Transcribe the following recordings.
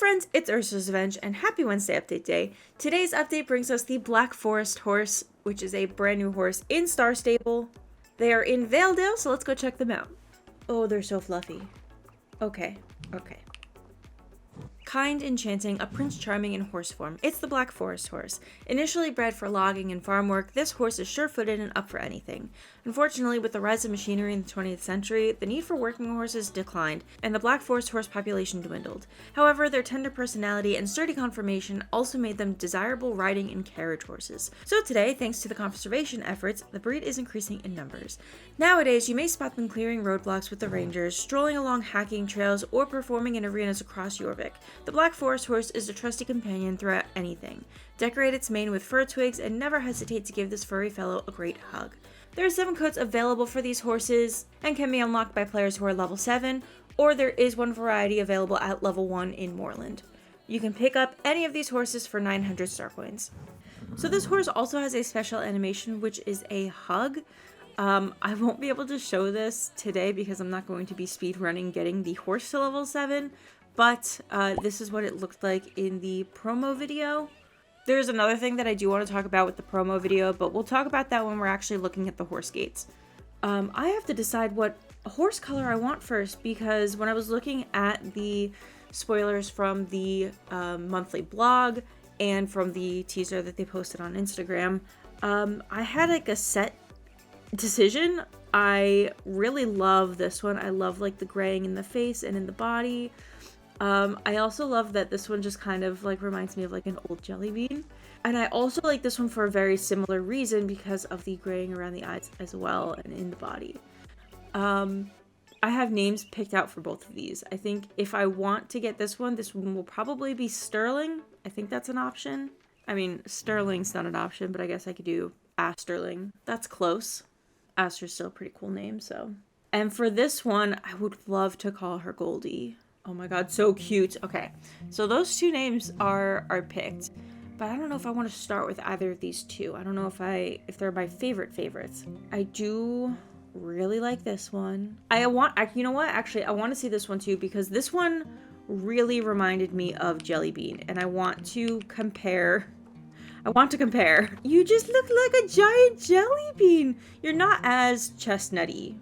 friends, it's UrsulasRevenge and happy Wednesday update day. Today's update brings us the Black Forest horse, which is a brand new horse in Star Stable. They are in Valedale, so let's go check them out. Oh, they're so fluffy. Okay. Kind, enchanting, a prince charming in horse form. It's the Black Forest horse. Initially bred for logging and farm work, this horse is sure-footed and up for anything. Unfortunately, with the rise of machinery in the 20th century, the need for working horses declined, and the Black Forest horse population dwindled. However, their tender personality and sturdy conformation also made them desirable riding and carriage horses. So today, thanks to the conservation efforts, the breed is increasing in numbers. Nowadays, you may spot them clearing roadblocks with the rangers, strolling along hacking trails, or performing in arenas across Jorvik. The Black Forest horse is a trusty companion throughout anything. Decorate its mane with fir twigs and never hesitate to give this furry fellow a great hug. There are 7 coats available for these horses and can be unlocked by players who are level 7, or there is one variety available at level 1 in Moorland. You can pick up any of these horses for 900 star coins. So this horse also has a special animation, which is a hug. I won't be able to show this today because I'm not going to be speedrunning getting the horse to level 7, but this is what it looked like in the promo video. There's another thing that I do want to talk about with the promo video, but we'll talk about that when we're actually looking at the horse gates. I have to decide what horse color I want first, because when I was looking at the spoilers from the monthly blog and from the teaser that they posted on Instagram, I had like a set decision. I really love this one. I love like the graying in the face and in the body. I also love that this one just kind of like reminds me of like an old jelly bean. And I also like this one for a very similar reason because of the graying around the eyes as well and in the body. I have names picked out for both of these. I think if I want to get this one will probably be Sterling. I think that's an option. I mean, Sterling's not an option, but I guess I could do Asterling. That's close. Aster's still a pretty cool name, so. And for this one, I would love to call her Goldie. Oh my god, so cute. Okay, so those 2 names are picked, but I don't know if I want to start with either of these 2. I don't know if they're my favorites. I do really like this one. You know what? Actually, I want to see this one too, because this one really reminded me of Jelly Bean, and I want to compare. You just look like a giant jelly bean. You're not as chestnutty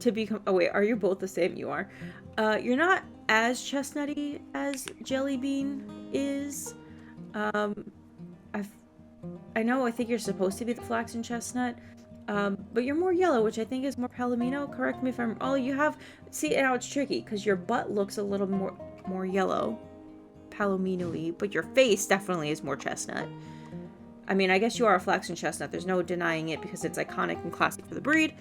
to become. Oh wait, are you both the same? You are. You're not as chestnutty as Jelly Bean is. I think you're supposed to be the flaxen chestnut, but you're more yellow, which I think is more palomino. Correct me if I'm. Oh, you have. See, now it's tricky because your butt looks a little more yellow, palomino-y, but your face definitely is more chestnut. I mean, I guess you are a flaxen chestnut. There's no denying it because it's iconic and classic for the breed.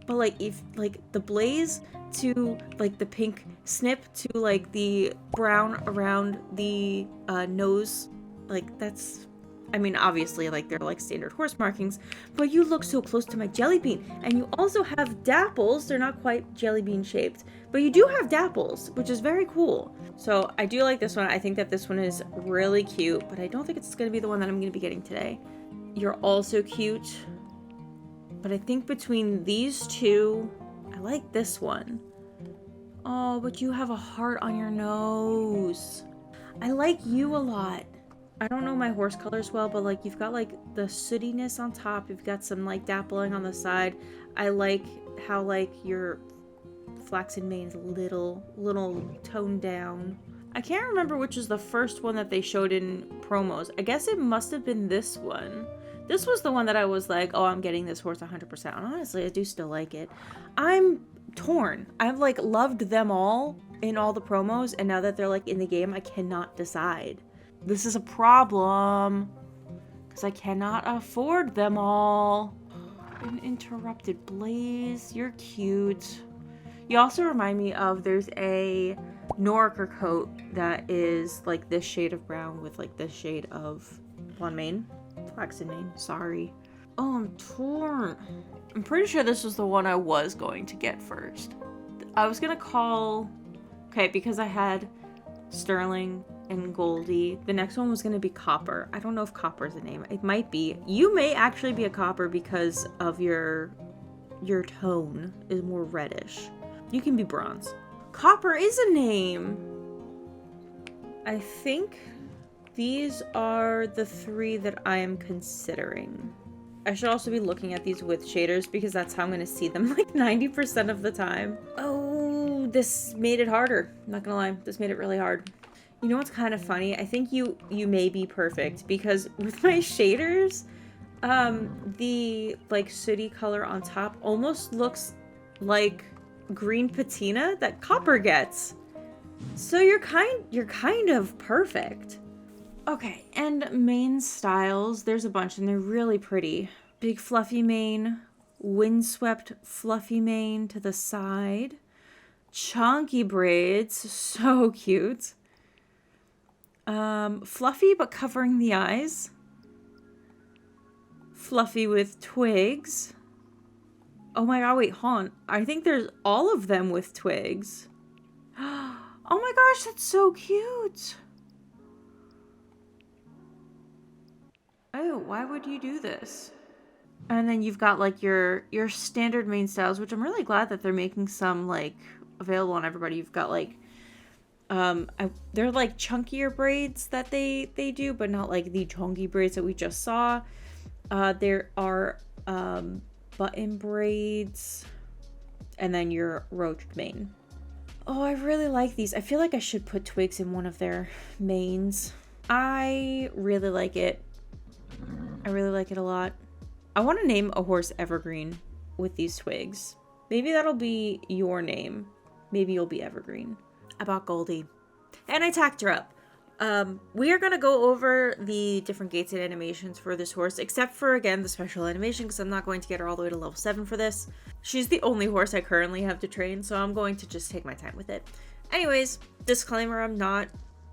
But like if like the blaze to like the pink snip to like the brown around the nose, like that's, I mean, obviously like they're like standard horse markings, but you look so close to my jelly bean. And you also have dapples. They're not quite jelly bean shaped, but you do have dapples, which is very cool. So I do like this one. I think that this one is really cute, but I don't think it's going to be the one that I'm going to be getting today. You're also cute. But I think between these 2, I like this one. Oh, but you have a heart on your nose. I like you a lot. I don't know my horse colors well, but like you've got like the sootiness on top. You've got some like dappling on the side. I like how like your flaxen mane's little toned down. I can't remember which is the first one that they showed in promos. I guess it must have been this one. This was the one that I was like, oh, I'm getting this horse 100%. And honestly, I do still like it. I'm torn. I've like loved them all in all the promos, and now that they're like in the game, I cannot decide. This is a problem because I cannot afford them all. An interrupted blaze. You're cute. You also remind me of, there's a Noriker coat that is like this shade of brown with like this shade of blonde mane. Flaxen mane, sorry. Oh, I'm torn. I'm pretty sure this was the one I was going to get first. I was gonna call, okay, because I had Sterling and Goldie. The next one was gonna be Copper. I don't know if Copper is a name. It might be. You may actually be a Copper because of your tone is more reddish. You can be Bronze. Copper is a name. I think these are the 3 that I am considering. I should also be looking at these with shaders because that's how I'm going to see them like 90% of the time. Oh, this made it harder. I'm not going to lie. This made it really hard. You know what's kind of funny? I think you may be perfect because with my shaders, the like sooty color on top almost looks like green patina that copper gets. So you're kind of perfect. Okay, and mane styles, there's a bunch and they're really pretty. Big fluffy mane, windswept fluffy mane to the side, chunky braids, so cute. Fluffy but covering the eyes. Fluffy with twigs. Oh my god, wait, hold on. I think there's all of them with twigs. Oh my gosh, that's so cute. Oh, why would you do this? And then you've got like your standard main styles, which I'm really glad that they're making some like available on everybody. You've got like they're like chunkier braids that they do, but not like the chunky braids that we just saw. There are button braids and then your roached mane. Oh, I really like these. I feel like I should put twigs in one of their manes. I really like it. I really like it a lot. I want to name a horse Evergreen with these twigs. Maybe that'll be your name. Maybe you'll be Evergreen. I bought Goldie. And I tacked her up. We are going to go over the different gates and animations for this horse, except for, again, the special animation, because I'm not going to get her all the way to level 7 for this. She's the only horse I currently have to train, so I'm going to just take my time with it. Anyways, disclaimer, I'm not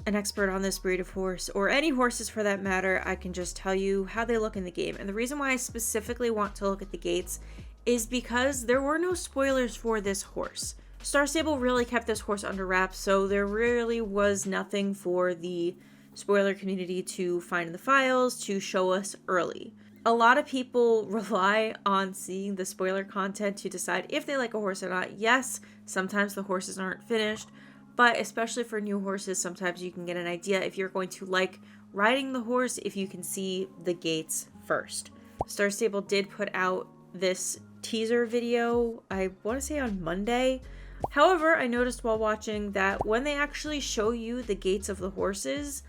an expert on this breed of horse, or any horses for that matter. I can just tell you how they look in the game. And the reason why I specifically want to look at the gates is because there were no spoilers for this horse. Star Stable really kept this horse under wraps, so there really was nothing for the spoiler community to find in the files to show us early. A lot of people rely on seeing the spoiler content to decide if they like a horse or not. Yes, sometimes the horses aren't finished, but especially for new horses, sometimes you can get an idea if you're going to like riding the horse if you can see the gates first. Star Stable did put out this teaser video, I want to say on Monday. However, I noticed while watching that when they actually show you the gates of the horses,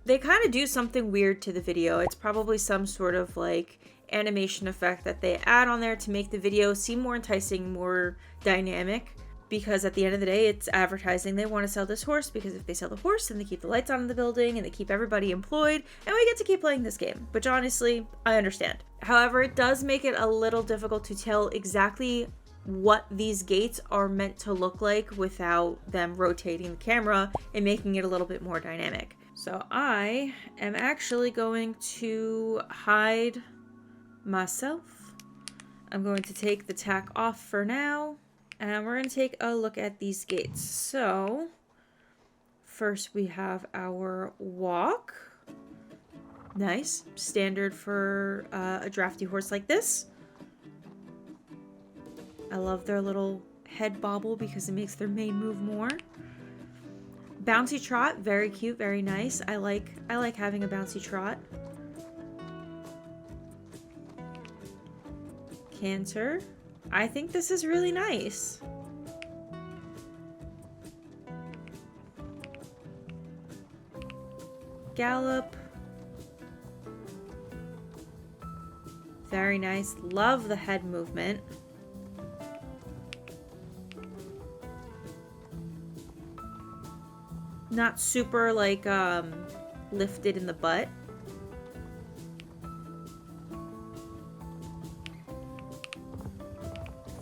they kind of do something weird to the video. It's probably some sort of like animation effect that they add on there to make the video seem more enticing, more dynamic. Because at the end of the day, it's advertising. They want to sell this horse because if they sell the horse, then they keep the lights on in the building and they keep everybody employed and we get to keep playing this game, which honestly, I understand. However, it does make it a little difficult to tell exactly what these gates are meant to look like without them rotating the camera and making it a little bit more dynamic. So I am actually going to hide myself. I'm going to take the tack off for now. And we're going to take a look at these gates. So, first we have our walk. Nice. Standard for a drafty horse like this. I love their little head bobble because it makes their mane move more. Bouncy trot, very cute, very nice. I like having a bouncy trot. Canter. I think this is really nice. Gallop. Very nice. Love the head movement. Not super like lifted in the butt.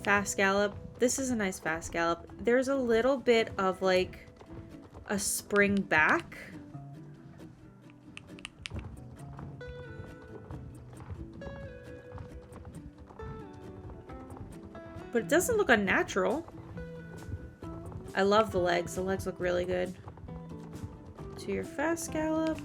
Fast gallop. This is a nice fast gallop. There's a little bit of like a spring back. But it doesn't look unnatural. I love the legs. The legs look really good. To your fast gallop.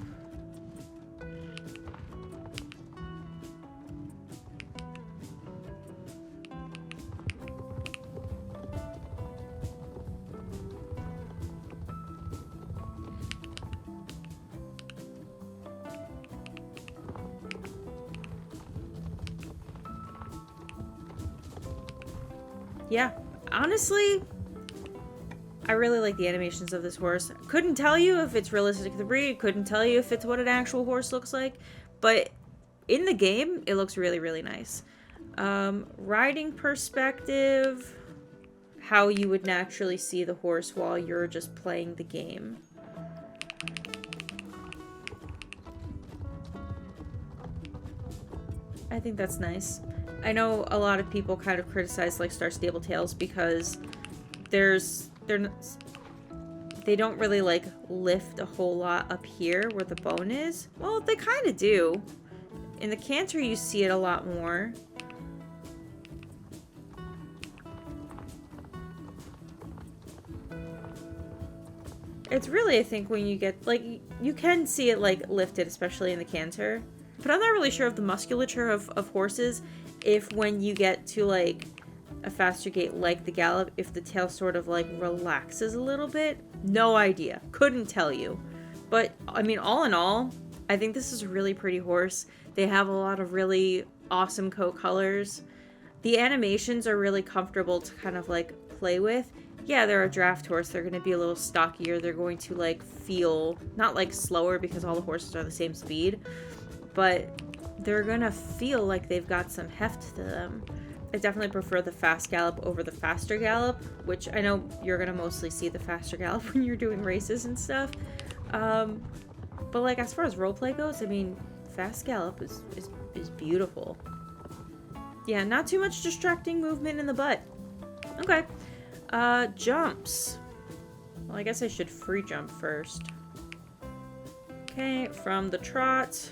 Yeah, honestly, I really like the animations of this horse. Couldn't tell you if it's realistic to the breed, couldn't tell you if it's what an actual horse looks like, but in the game, it looks really, really nice. Riding perspective, how you would naturally see the horse while you're just playing the game. I think that's nice. I know a lot of people kind of criticize like Star Stable Tales because they don't really like lift a whole lot up here where the bone is. Well, they kind of do. In the canter, you see it a lot more. It's really, I think, when you get, like, you can see it, like, lifted, especially in the canter. But I'm not really sure of the musculature of horses, if when you get to, like, a faster gait like the gallop, if the tail sort of, like, relaxes a little bit. No idea. Couldn't tell you. But, I mean, all in all, I think this is a really pretty horse. They have a lot of really awesome coat colors. The animations are really comfortable to kind of, like, play with. Yeah, they're a draft horse. They're going to be a little stockier. They're going to, like, feel, not, like, slower because all the horses are the same speed, but they're going to feel like they've got some heft to them. I definitely prefer the fast gallop over the faster gallop, which I know you're going to mostly see the faster gallop when you're doing races and stuff. But, like, as far as roleplay goes, I mean, fast gallop is beautiful. Yeah, not too much distracting movement in the butt. Okay. Jumps. Well, I guess I should free jump first. Okay, from the trot.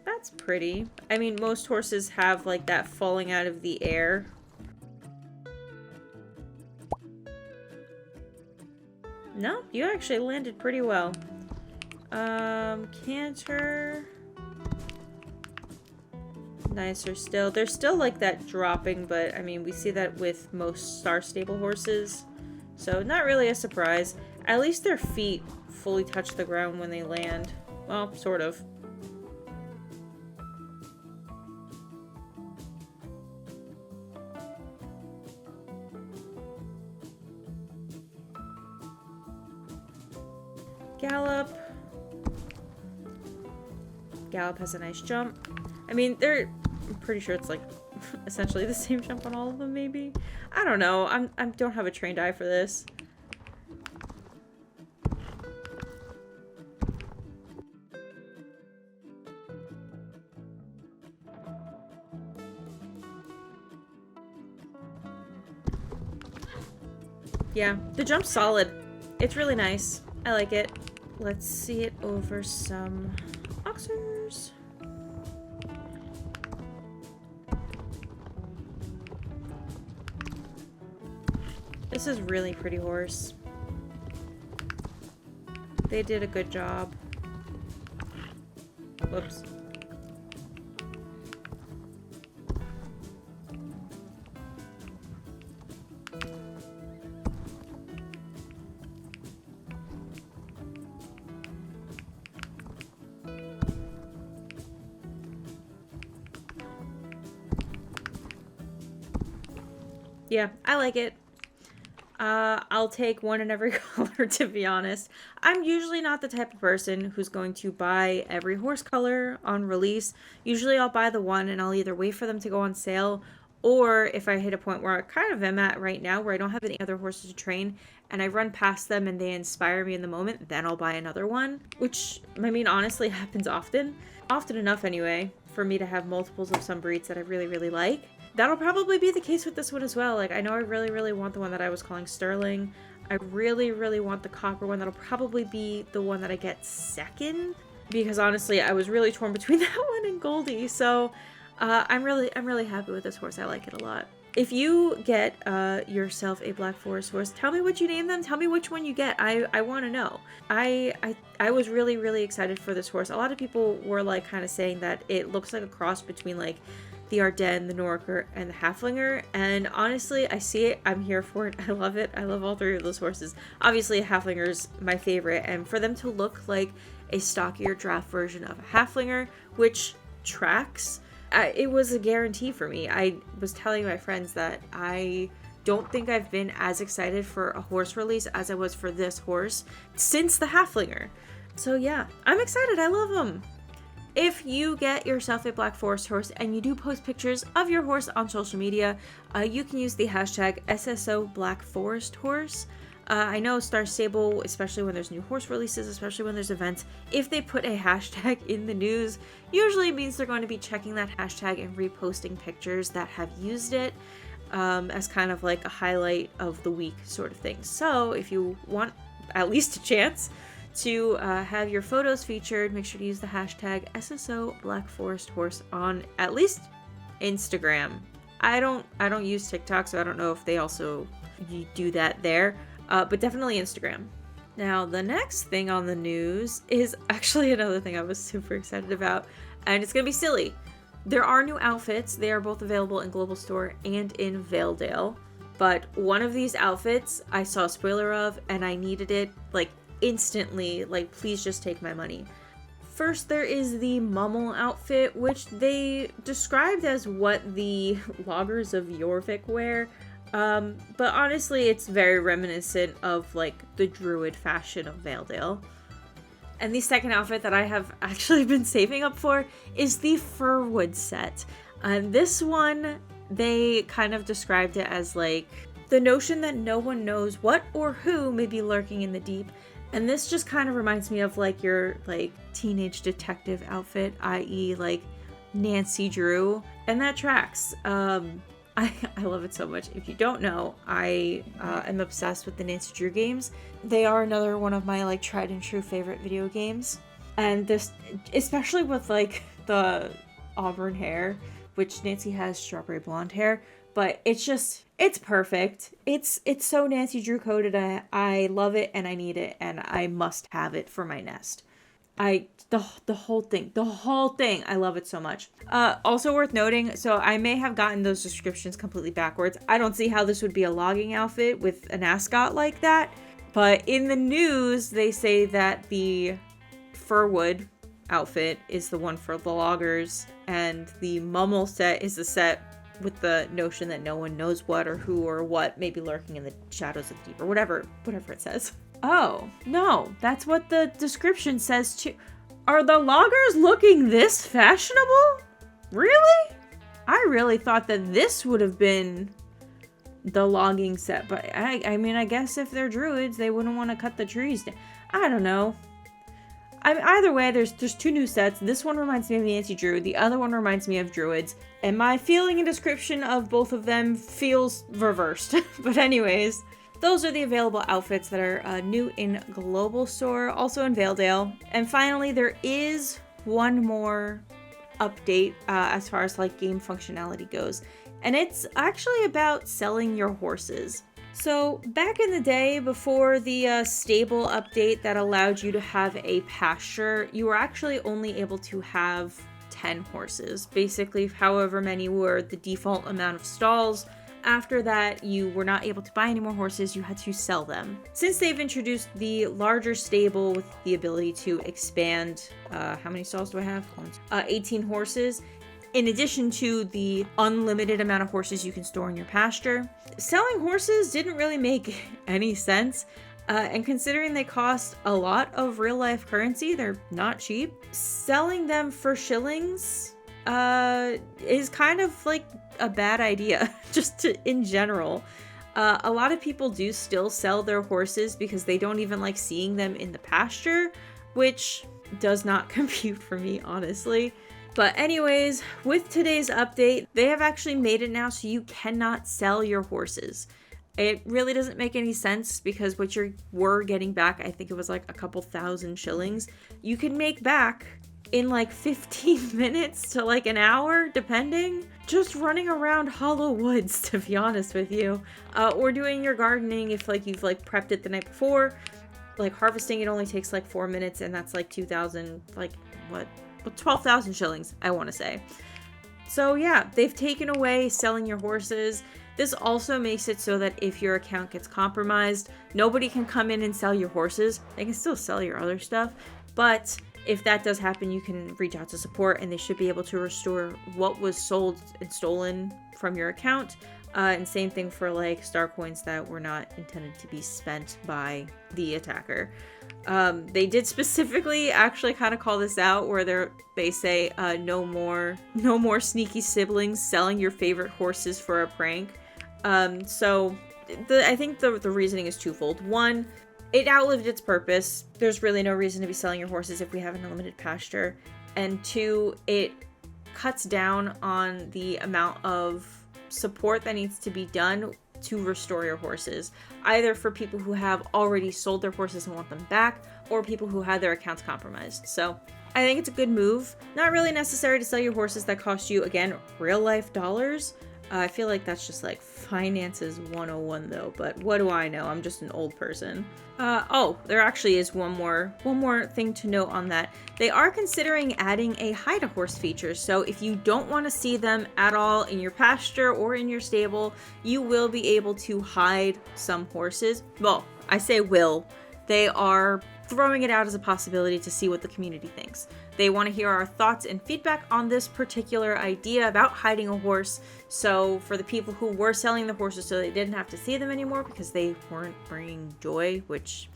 That's pretty. I mean, most horses have, like, that falling out of the air. No, you actually landed pretty well. Canter. Nicer still. There's still like that dropping, but I mean, we see that with most Star Stable horses. So not really a surprise. At least their feet fully touch the ground when they land. Well, sort of. Gallop. Gallop has a nice jump. I mean, I'm pretty sure it's like essentially the same jump on all of them, maybe. I don't know. I don't have a trained eye for this. Yeah, the jump's solid. It's really nice. I like it. Let's see it over some oxers. This is really pretty horse. They did a good job. Whoops. Yeah, I like it. I'll take one in every color, to be honest. I'm usually not the type of person who's going to buy every horse color on release. Usually I'll buy the one and I'll either wait for them to go on sale, or if I hit a point where I kind of am at right now where I don't have any other horses to train and I run past them and they inspire me in the moment, then I'll buy another one. Which, I mean, honestly happens often. Often enough anyway, for me to have multiples of some breeds that I really, really like. That'll probably be the case with this one as well. Like, I know I really, really want the one that I was calling Sterling. I really, really want the copper one. That'll probably be the one that I get second. Because honestly, I was really torn between that one and Goldie. So, I'm really happy with this horse. I like it a lot. If you get yourself a Black Forest horse, tell me what you name them. Tell me which one you get. I want to know. I was really, really excited for this horse. A lot of people were like kind of saying that it looks like a cross between like the Ardennes, the Norker, and the Haflinger. And honestly, I see it. I'm here for it. I love it. I love all three of those horses. Obviously, a Haflinger's my favorite. And for them to look like a stockier draft version of a Haflinger, which tracks, it was a guarantee for me. I was telling my friends that I don't think I've been as excited for a horse release as I was for this horse since the Haflinger. So yeah, I'm excited. I love them. If you get yourself a Black Forest horse and you do post pictures of your horse on social media, you can use the hashtag SSO Black Forest Horse. I know Star Stable, especially when there's new horse releases, especially when there's events, if they put a hashtag in the news, usually it means they're going to be checking that hashtag and reposting pictures that have used it as kind of like a highlight of the week sort of thing. So if you want at least a chance to have your photos featured, make sure to use the hashtag SSO Black Forest Horse on at least Instagram. I don't use TikTok, so I don't know if they also do that there, but definitely Instagram. Now, the next thing on the news is actually another thing I was super excited about, and it's gonna be silly. There are new outfits. They are both available in Global Store and in Valedale, but one of these outfits I saw a spoiler of, and I needed it like instantly. Like, please just take my money. First, there is the Mummel outfit, which they described as what the loggers of Jorvik wear, but honestly it's very reminiscent of like the druid fashion of Valedale. And the second outfit that I have actually been saving up for is the Firwood set. This one, they kind of described it as like the notion that no one knows what or who may be lurking in the deep. And this just kind of reminds me of like your like teenage detective outfit, i.e. like Nancy Drew, and that tracks. I love it so much. If you don't know, I am obsessed with the Nancy Drew games. They are another one of my like tried and true favorite video games. And this, especially with like the auburn hair, which Nancy has strawberry blonde hair, but it's perfect. It's so Nancy Drew coded. I love it and I need it and I must have it for my nest. The whole thing, I love it so much. Also worth noting, so I may have gotten those descriptions completely backwards. I don't see how this would be a logging outfit with an ascot like that, but in the news, they say that the Firwood outfit is the one for the loggers, and the Mummel set is the set with the notion that no one knows what or who or what may be lurking in the shadows of the deep, or whatever it says. Oh, no, that's what the description says too. Are the loggers looking this fashionable? Really? I really thought that this would have been the logging set, but I mean, I guess if they're druids, they wouldn't want to cut the trees down. I don't know. Either way, there's two new sets. This one reminds me of Nancy Drew. The other one reminds me of druids. And my feeling and description of both of them feels reversed. But anyways, those are the available outfits that are new in Global Store, also in Valedale. And finally, there is one more update as far as like game functionality goes. And it's actually about selling your horses. So back in the day, before the stable update that allowed you to have a pasture, you were actually only able to have 10 horses. Basically, however many were the default amount of stalls. After that, you were not able to buy any more horses, you had to sell them. Since they've introduced the larger stable with the ability to expand, how many stalls do I have? 18 horses. In addition to the unlimited amount of horses you can store in your pasture. Selling horses didn't really make any sense, and considering they cost a lot of real life currency, they're not cheap. Selling them for shillings is kind of like a bad idea, in general. A lot of people do still sell their horses because they don't even like seeing them in the pasture, which does not compute for me, honestly. But anyways, with today's update, they have actually made it now so you cannot sell your horses. It really doesn't make any sense because what you were getting back, I think it was like a couple thousand shillings, you can make back in like 15 minutes to like an hour, depending. Just running around hollow woods, to be honest with you. Or doing your gardening if like you've like prepped it the night before. Like harvesting, it only takes like 4 minutes and that's like 2,000, like what? 12,000 shillings, I want to say. So yeah, they've taken away selling your horses. This also makes it so that if your account gets compromised, nobody can come in and sell your horses. They can still sell your other stuff, but if that does happen, you can reach out to support and they should be able to restore what was sold and stolen from your account. And same thing for like star coins that were not intended to be spent by the attacker. They did specifically actually kind of call this out where they say no more sneaky siblings selling your favorite horses for a prank. So I think the reasoning is twofold. One, it outlived its purpose. There's really no reason to be selling your horses if we have an unlimited pasture. And two, it cuts down on the amount of support that needs to be done to restore your horses, either for people who have already sold their horses and want them back, or people who had their accounts compromised. So I think it's a good move. Not really necessary to sell your horses that cost you, again, real life dollars. I feel like that's just like finances 101 though, but what do I know? I'm just an old person. Oh, there actually is one more thing to note on that. They are considering adding a hide a horse feature. So if you don't want to see them at all in your pasture or in your stable, you will be able to hide some horses. Well, I say will. They are throwing it out as a possibility to see what the community thinks. They want to hear our thoughts and feedback on this particular idea about hiding a horse. So for the people who were selling the horses so they didn't have to see them anymore because they weren't bringing joy, which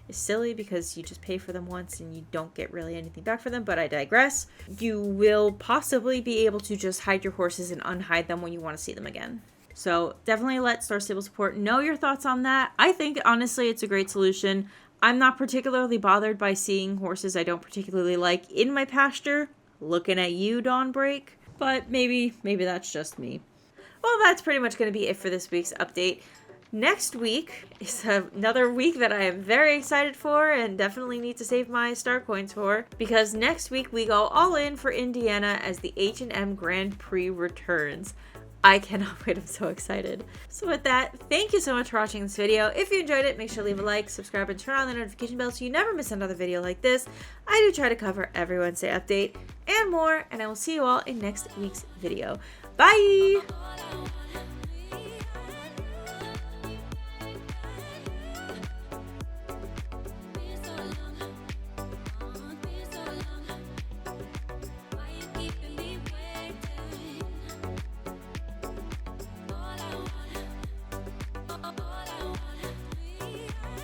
is silly because you just pay for them once and you don't get really anything back for them, but I digress. You will possibly be able to just hide your horses and unhide them when you want to see them again. So definitely let Star Stable Support know your thoughts on that. I think honestly it's a great solution. I'm not particularly bothered by seeing horses I don't particularly like in my pasture. Looking at you, Dawnbreak. But maybe that's just me. Well, that's pretty much going to be it for this week's update. Next week is another week that I am very excited for and definitely need to save my star coins for, because next week we go all in for Indiana as the H&M Grand Prix returns. I cannot wait, I'm so excited. So with that, thank you so much for watching this video. If you enjoyed it, make sure to leave a like, subscribe, and turn on the notification bell so you never miss another video like this. I do try to cover every Wednesday update and more, and I will see you all in next week's video. Bye!